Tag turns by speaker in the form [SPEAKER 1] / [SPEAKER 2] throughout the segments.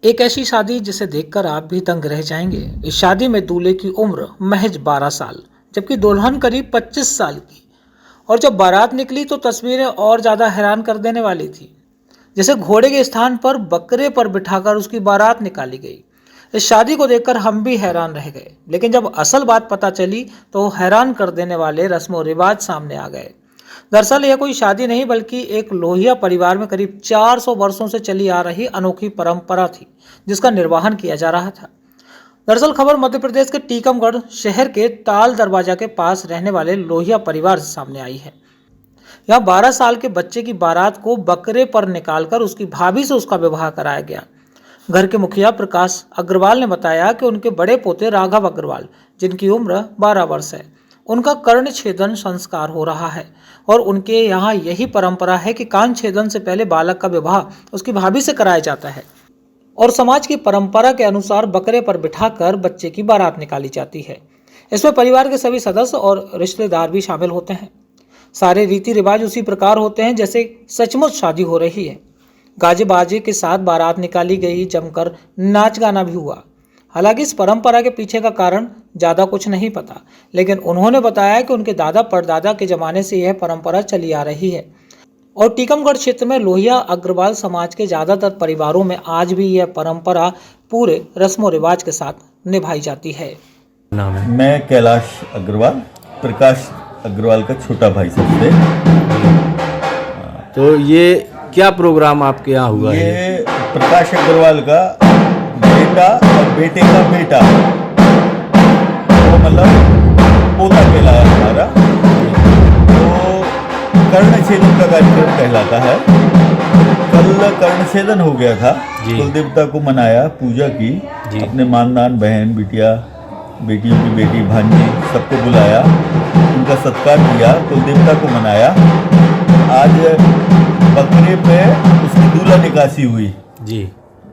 [SPEAKER 1] एक ऐसी शादी जिसे देखकर आप भी दंग रह जाएंगे। इस शादी में दूल्हे की उम्र महज 12 साल, जबकि दुल्हन करीब 25 साल की। और जब बारात निकली तो तस्वीरें और ज्यादा हैरान कर देने वाली थी। जैसे घोड़े के स्थान पर बकरे पर बिठाकर उसकी बारात निकाली गई। इस शादी को देखकर हम भी हैरान रह गए, लेकिन जब असल बात पता चली तो हैरान कर देने वाले रस्म रिवाज सामने आ गए। दरअसल यह कोई शादी नहीं बल्कि एक लोहिया परिवार में करीब 400 वर्षों से चली आ रही अनोखी परंपरा थी, जिसका निर्वहन किया जा रहा था। दरअसल खबर मध्य प्रदेश के टीकमगढ़ शहर के ताल दरवाजा के पास रहने वाले लोहिया परिवार से सामने आई है। यहाँ 12 साल के बच्चे की बारात को बकरे पर निकालकर उसकी भाभी से उसका विवाह कराया गया। घर के मुखिया प्रकाश अग्रवाल ने बताया कि उनके बड़े पोते राघव अग्रवाल, जिनकी उम्र 12 वर्ष है, उनका कर्ण छेदन संस्कार हो रहा है और उनके यहाँ यही परंपरा है कि कान छेदन से पहले बालक का विवाह उसकी भाभी से कराया जाता है और समाज की परंपरा के अनुसार बकरे पर बिठाकर बच्चे की बारात निकाली जाती है। इसमें परिवार के सभी सदस्य और रिश्तेदार भी शामिल होते हैं। सारे रीति रिवाज उसी प्रकार होते हैं जैसे सचमुच शादी हो रही है। गाजे बाजे के साथ बारात निकाली गई, जमकर नाच गाना भी हुआ। हालांकि इस परंपरा के पीछे का कारण ज़्यादा कुछ नहीं पता, लेकिन उन्होंने बताया कि उनके दादा परदादा के ज़माने से यह परंपरा चली आ रही है और टीकमगढ़ क्षेत्र में लोहिया अग्रवाल समाज के ज़्यादातर परिवारों में आज भी यह परंपरा पूरे रस्मों रिवाज के साथ निभाई जाती है।
[SPEAKER 2] नाम है?
[SPEAKER 3] मैं कैलाश अग्रवाल, प्रकाश अग्रवाल का छोटा भाई सबसे।
[SPEAKER 2] तो ये क्या प्रोग्राम आपके यहाँ हुआ है?
[SPEAKER 3] ये प्रकाश अग्रवाल का बेटा और बेटे का बेटा, वो मतलब पोता कहलाया हमारा। तो कर्ण छेदन का कार्यक्रम कहलाता है। कल कर्ण छेदन हो गया था। कुल देवता को मनाया, पूजा की, अपने मानदान बहन बिटिया, बेटियों की बेटी भांजी सबको बुलाया, उनका सत्कार किया, कुल देवता को मनाया। आज बकरे पे उसकी दूल्हा निकासी हुई जी,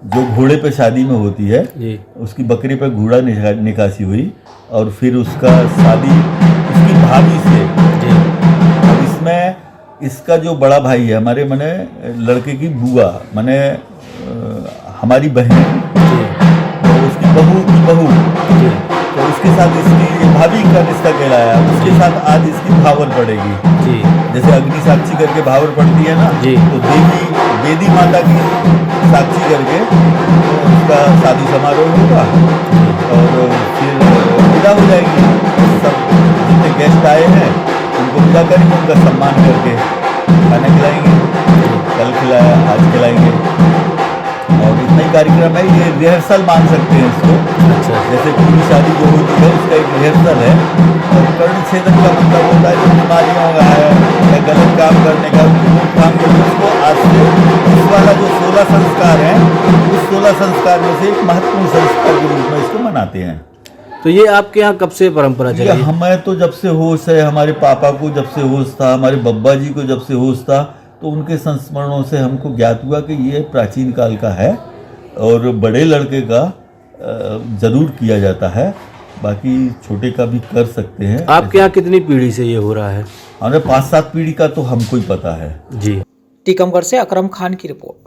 [SPEAKER 3] जो घोड़े पे शादी में होती है जी। उसकी बकरे पे घोड़ा निकासी हुई और फिर उसका शादी उसकी भाभी से जी। अब इसमें इसका जो बड़ा भाई है, हमारे मने लड़के की बुआ, मने हमारी बहन, तो उसकी बहू की बहू, तो उसके साथ इसकी भाभी का रिश्ता कहलाया। उसके साथ आज इसकी भावर पड़ेगी जी। जैसे अग्नि साक्षी करके भावर पड़ती है ना जी। तो देवी माता की साक्षी करके उसका शादी समारोह होगा और फिर विदा हो जाएगी। सब जितने गेस्ट आए हैं उनको विदा करेंगे, उनका सम्मान करके खाना खिलाएंगे। कल खिलाया, आज खिलाएंगे और इतना ही कार्यक्रम है। ये रिहर्सल मान सकते हैं इसको। अच्छा। जैसे पूरी शादी जो होती है उसका एक रिहर्सल है। और कर्ण छेदन का मतलब होता है जो बीमारियों का है या गलत काम करने का काम करके उसको आज से इस वाला जो 16 संस्कार है, उस 16 संस्कार में से एक महत्वपूर्ण संस्कार के रूप में इसको मनाते हैं।
[SPEAKER 2] तो ये आपके यहाँ कब से परंपरा चली?
[SPEAKER 3] हमें तो जब से होश है, हमारे पापा को जब से होश था, हमारे बब्बा जी को जब से होश था, तो उनके संस्मरणों से हमको ज्ञात हुआ कि ये प्राचीन काल का है और बड़े लड़के का जरूर किया जाता है, बाकी छोटे का भी कर सकते हैं।
[SPEAKER 2] आपके यहाँ कितनी पीढ़ी से ये हो रहा है?
[SPEAKER 3] हमारे 5-7 पीढ़ी का तो हमको ही पता है
[SPEAKER 1] जी। टीकमगढ़ से अकरम खान की रिपोर्ट।